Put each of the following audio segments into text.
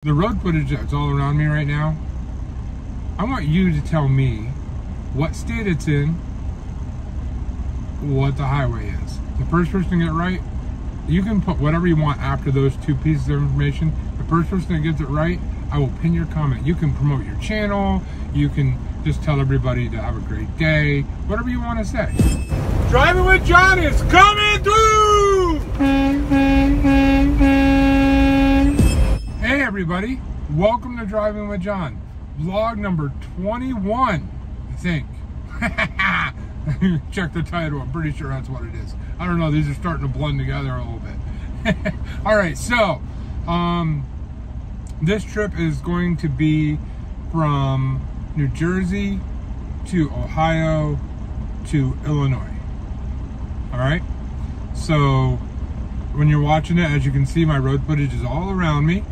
The road footage that's all around me right now, I want you to tell me what state it's in, what the highway is. The first person to get it right, you can put whatever you want after those two pieces of information. The first person that gets it right, I will pin your comment. You can promote your channel, you can just tell everybody to have a great day, whatever you want to say. Driving with John is coming through! Hey everybody, welcome to Driving with John. Vlog number 21, I think. Check the title, I'm pretty sure that's what it is. I don't know, these are starting to blend together a little bit. Alright, so, this trip is going to be from New Jersey to Ohio to Illinois. Alright, so when you're watching it, as you can see, my road footage is all around me.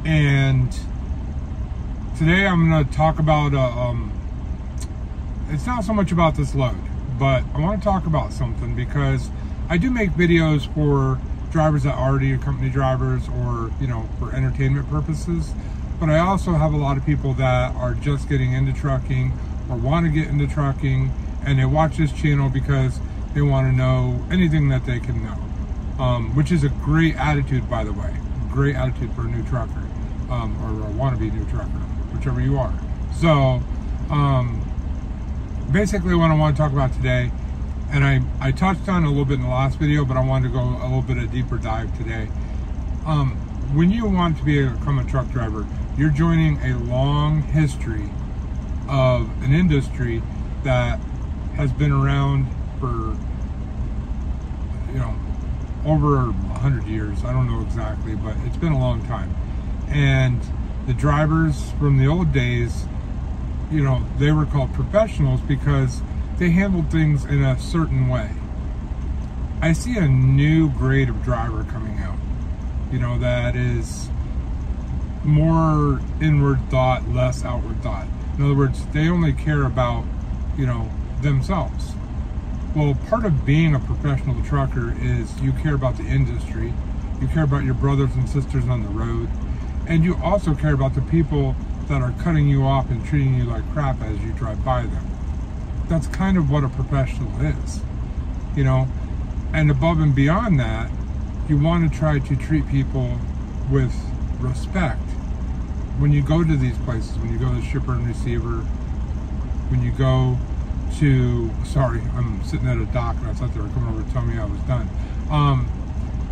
And today I'm going to talk about, it's not so much about this load, but I want to talk about something because I do make videos for drivers that already are company drivers or, you know, for entertainment purposes. But I also have a lot of people that are just getting into trucking or want to get into trucking, and they watch this channel because they want to know anything that they can know, which is a great attitude, by the way. Great attitude for a new trucker, or a wannabe new trucker, whichever you are. So basically what I want to talk about today, and I touched on it a little bit in the last video, but I wanted to go a little bit of deeper dive today. When you want to become a truck driver, you're joining a long history of an industry that has been around for, you know, over 100 years. I don't know exactly, but it's been a long time. And the drivers from the old days, you know, they were called professionals because they handled things in a certain way. I see a new grade of driver coming out, you know, that is more inward thought, less outward thought. In other words, they only care about, you know, themselves. Well, part of being a professional trucker is you care about the industry, you care about your brothers and sisters on the road, and you also care about the people that are cutting you off and treating you like crap as you drive by them. That's kind of what a professional is, you know. And above and beyond that, you want to try to treat people with respect. When you go to these places, when you go to shipper and receiver, when you go to, sorry, I'm sitting at a dock and I thought they were coming over to tell me I was done.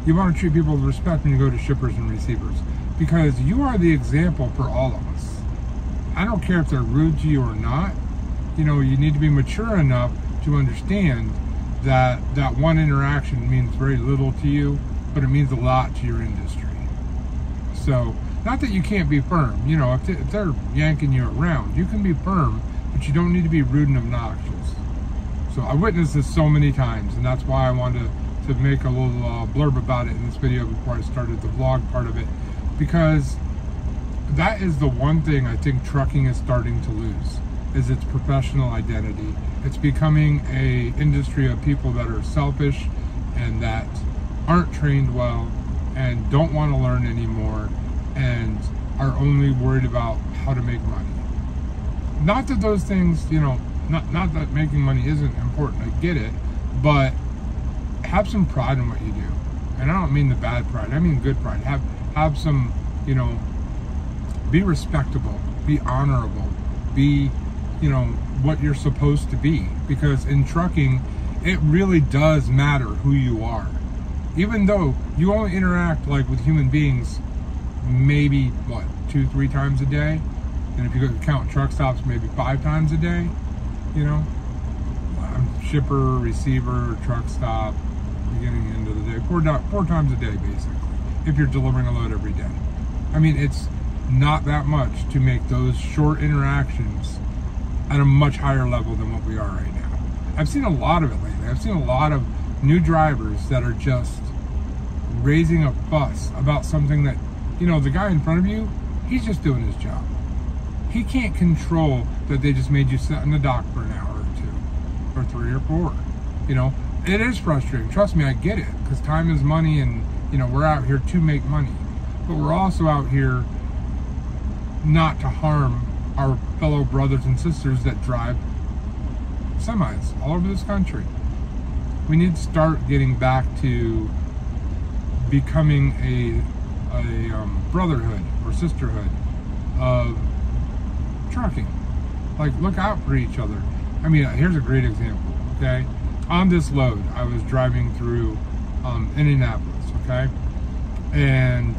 You want to treat people with respect when you go to shippers and receivers, because you are the example for all of us. I don't care if they're rude to you or not. You know, you need to be mature enough to understand that that one interaction means very little to you, but it means a lot to your industry. So, not that you can't be firm. You know, if they're yanking you around, you can be firm, but you don't need to be rude and obnoxious. So I witnessed this so many times, and that's why I wanted to make a little blurb about it in this video before I started the vlog part of it, because that is the one thing I think trucking is starting to lose, is its professional identity. It's becoming a industry of people that are selfish and that aren't trained well and don't want to learn anymore and are only worried about how to make money. Not that those things, you know, not that making money isn't important, I get it, but have some pride in what you do. And I don't mean the bad pride, I mean good pride. Have some, you know, be respectable, be honorable, be, you know, what you're supposed to be. Because in trucking, it really does matter who you are. Even though you only interact like with human beings maybe, what, 2-3 times a day? And if you count truck stops, maybe 5 times a day, you know? Shipper, receiver, truck stop, beginning, end of the day, 4 times a day, basically, if you're delivering a load every day. I mean, it's not that much to make those short interactions at a much higher level than what we are right now. I've seen a lot of it lately. I've seen a lot of new drivers that are just raising a fuss about something that, you know, the guy in front of you, he's just doing his job. He can't control that they just made you sit in the dock for an hour or 2 or 3 or 4. You know, it is frustrating. Trust me, I get it, because time is money, and, you know, we're out here to make money. but we're also out here not to harm our fellow brothers and sisters that drive semis all over this country. We need to start getting back to becoming a brotherhood or sisterhood of trucking. Like, look out for each other. I mean, here's a great example, okay? On this load, I was driving through Indianapolis, okay? And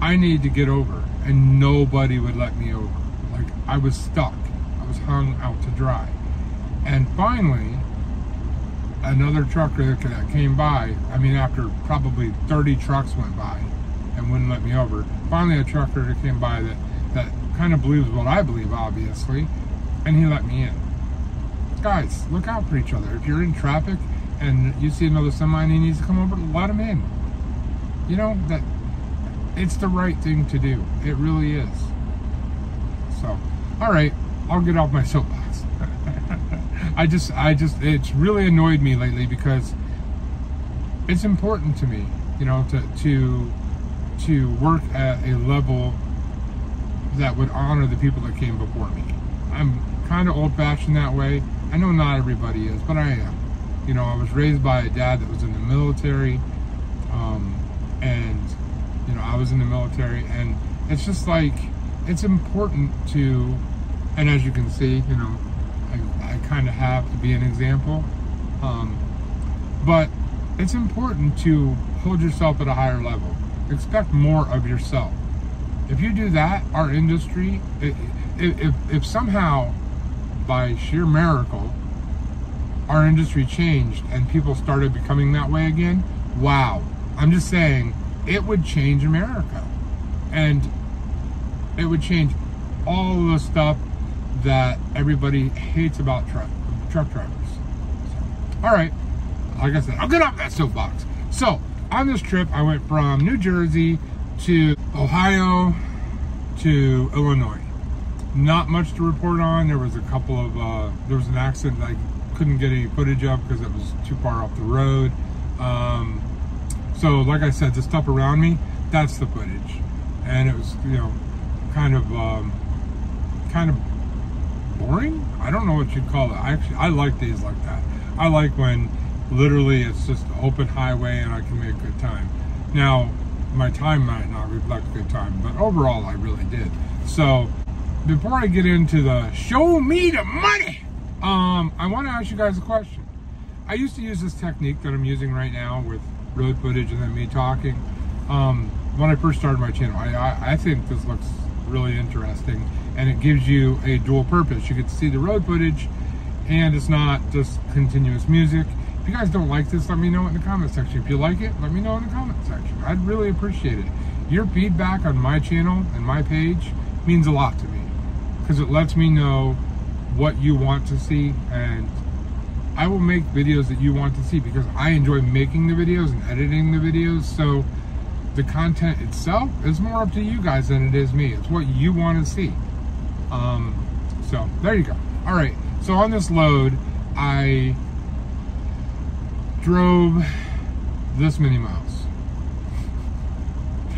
I need to get over, and nobody would let me over. Like, I was stuck. I was hung out to dry. And finally, another trucker that came by, I mean, after probably 30 trucks went by and wouldn't let me over, finally a trucker that came by that kind of believes what I believe, obviously, and he let me in. Guys, look out for each other. If you're in traffic and you see another semi and he needs to come over, let him in. You know, that it's the right thing to do. It really is. So, all right, I'll get off my soapbox. It's really annoyed me lately because it's important to me, you know, to work at a level that would honor the people that came before me. I'm kind of old-fashioned that way. I know not everybody is, but I am. You know, I was raised by a dad that was in the military, and, you know, I was in the military, and it's just like, it's important to, and as you can see, you know, I kind of have to be an example, but it's important to hold yourself at a higher level. Expect more of yourself. If you do that, our industry, if somehow by sheer miracle our industry changed and people started becoming that way again, wow. I'm just saying, it would change America, and it would change all the stuff that everybody hates about truck drivers. So, all right, like I said, I'll get off that soapbox. So on this trip, I went from New Jersey to Ohio to Illinois. Not much to report on. There was a couple of there was an accident that I couldn't get any footage of because it was too far off the road. So like I said, the stuff around me, that's the footage, and it was, you know, kind of boring. I don't know what you'd call it. I like days like that. I like when literally it's just open highway and I can make good time. Now, my time might not reflect good time, but overall I really did. So before I get into the show me the money, I want to ask you guys a question. I used to use this technique that I'm using right now with road footage and then me talking. When I first started my channel, I think this looks really interesting, and it gives you a dual purpose. You get to see the road footage, and it's not just continuous music. If you guys don't like this, let me know in the comment section. If you like it, let me know in the comment section. I'd really appreciate it. Your feedback on my channel and my page means a lot to me, because it lets me know what you want to see, and I will make videos that you want to see because I enjoy making the videos and editing the videos. So the content itself is more up to you guys than it is me. It's what you want to see. So there you go. All right, so on this load I drove this many miles.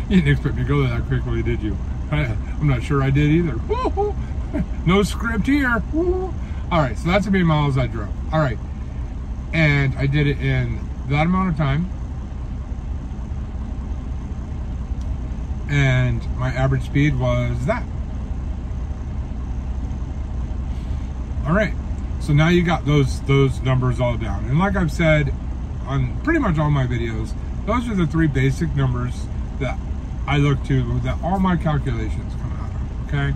You didn't expect me to go that quickly, did you? I'm not sure I did either. No script here. All right, so that's how many miles I drove. All right, and I did it in that amount of time, and my average speed was that. All right, so now you got those numbers all down, and like I've said on pretty much all my videos, those are the three basic numbers that I look to, that all my calculations come out of, okay?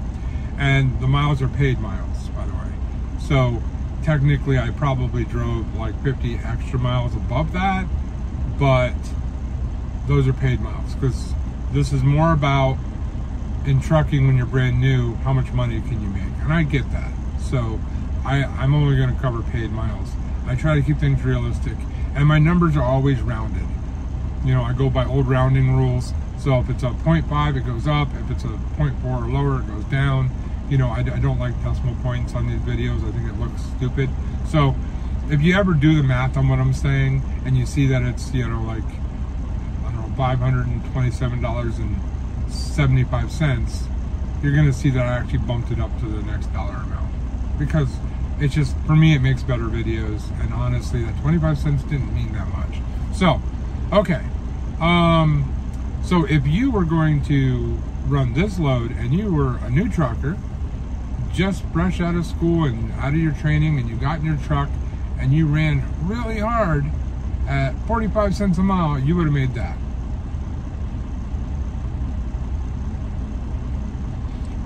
And the miles are paid miles, by the way. So technically I probably drove like 50 extra miles above that, but those are paid miles, because this is more about, in trucking when you're brand new, how much money can you make? And I get that. So I'm only going to cover paid miles. I try to keep things realistic, and my numbers are always rounded. You know, I go by old rounding rules. So if it's a 0.5, it goes up. If it's a 0.4 or lower, it goes down. You know, I don't like decimal points on these videos. I think it looks stupid. So if you ever do the math on what I'm saying and you see that it's, you know, like, I don't know, $527.75, you're going to see that I actually bumped it up to the next dollar amount, because it's just, for me, it makes better videos, and honestly, that 25 cents didn't mean that much. So, okay. So if you were going to run this load and you were a new trucker, just fresh out of school and out of your training, and you got in your truck and you ran really hard at 45 cents a mile, you would have made that.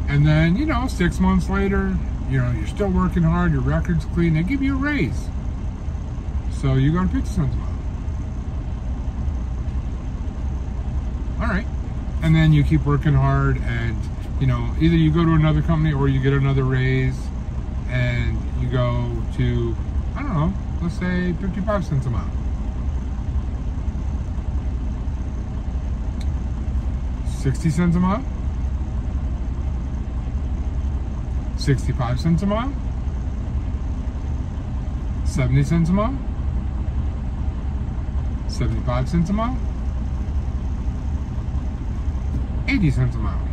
And then, you know, 6 months later, you know, you're still working hard, your record's clean, they give you a raise. So you go to 50 cents a mile. All right. And then you keep working hard, and, you know, either you go to another company or you get another raise, and you go to, I don't know, let's say 55 cents a mile. 60 cents a mile? 65 cents a mile? 70 cents a mile? 75 cents a mile? 80 cents a mile.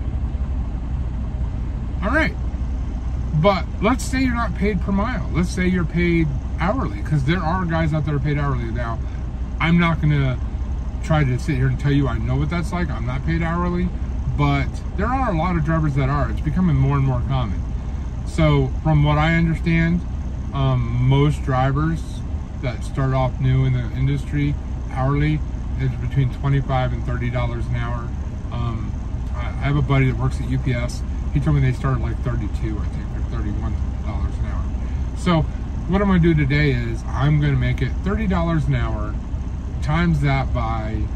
All right. But let's say you're not paid per mile. Let's say you're paid hourly, because there are guys out there paid hourly. Now, I'm not going to try to sit here and tell you I know what that's like. I'm not paid hourly, but there are a lot of drivers that are. It's becoming more and more common. So from what I understand, most drivers that start off new in the industry, hourly, is between $25 and $30 an hour. I have a buddy that works at UPS. He told me they started like 32, I think, or $31 an hour. So what I'm going to do today is I'm going to make it $30 an hour, times that by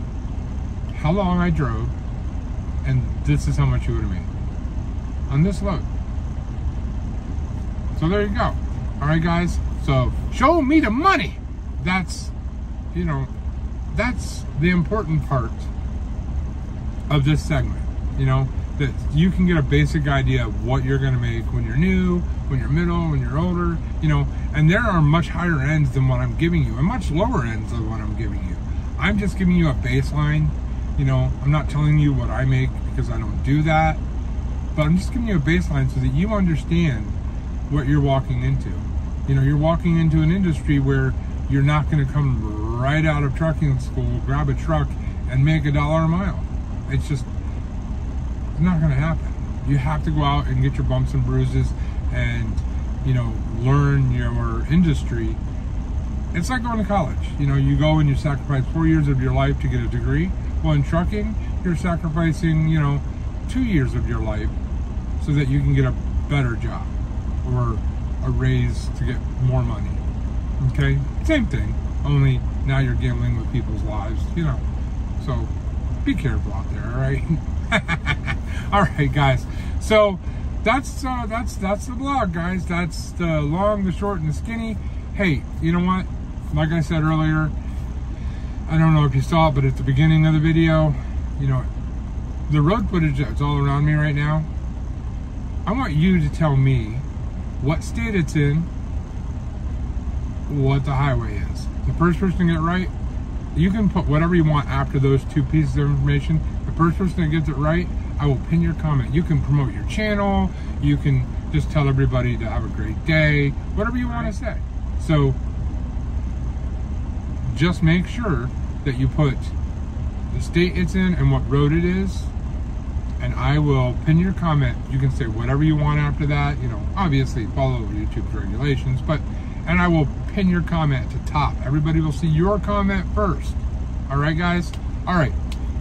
how long I drove, and this is how much you would have made on this load. So there you go. All right, guys. So show me the money. That's, you know, that's the important part of this segment. You know, that you can get a basic idea of what you're going to make when you're new, when you're middle, when you're older, you know, and there are much higher ends than what I'm giving you, and much lower ends than what I'm giving you. I'm just giving you a baseline. You know, I'm not telling you what I make, because I don't do that, but I'm just giving you a baseline so that you understand what you're walking into. You know, you're walking into an industry where you're not going to come right out of trucking school, grab a truck, and make $1 a mile. It's just, it's not going to happen. You have to go out and get your bumps and bruises and, you know, learn your industry. It's like going to college. You know, you go and you sacrifice 4 years of your life to get a degree. Well, in trucking, you're sacrificing, you know, 2 years of your life so that you can get a better job or a raise to get more money. Okay? Same thing, only now you're gambling with people's lives, you know. So be careful out there, all right? All right, guys. So that's the vlog, guys. That's the long, the short, and the skinny. Hey, you know what? Like I said earlier, I don't know if you saw it, but at the beginning of the video, you know, the road footage that's all around me right now, I want you to tell me what state it's in, what the highway is. The first person to get it right, you can put whatever you want after those two pieces of information. The first person that gets it right, I will pin your comment. You can promote your channel. You can just tell everybody to have a great day, whatever you want to say. So just make sure that you put the state it's in and what road it is, and I will pin your comment. You can say whatever you want after that. You know, obviously follow YouTube's regulations, and I will pin your comment to top. Everybody will see your comment first. All right, guys? All right.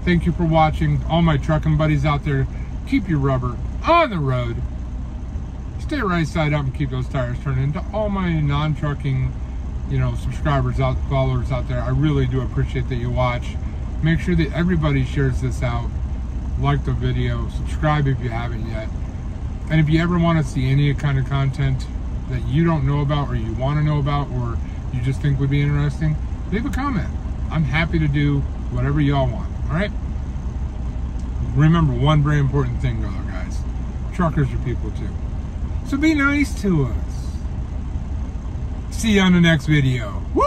Thank you for watching. All my trucking buddies out there, keep your rubber on the road. Stay right side up and keep those tires turning. To all my non-trucking, you know, subscribers out, followers out there, I really do appreciate that you watch. Make sure that everybody shares this out. Like the video, subscribe if you haven't yet. And if you ever want to see any kind of content that you don't know about, or you want to know about, or you just think would be interesting, leave a comment. I'm happy to do whatever y'all want. All right? Remember one very important thing, though, guys. Truckers are people too. So be nice to us. See you on the next video. Woo!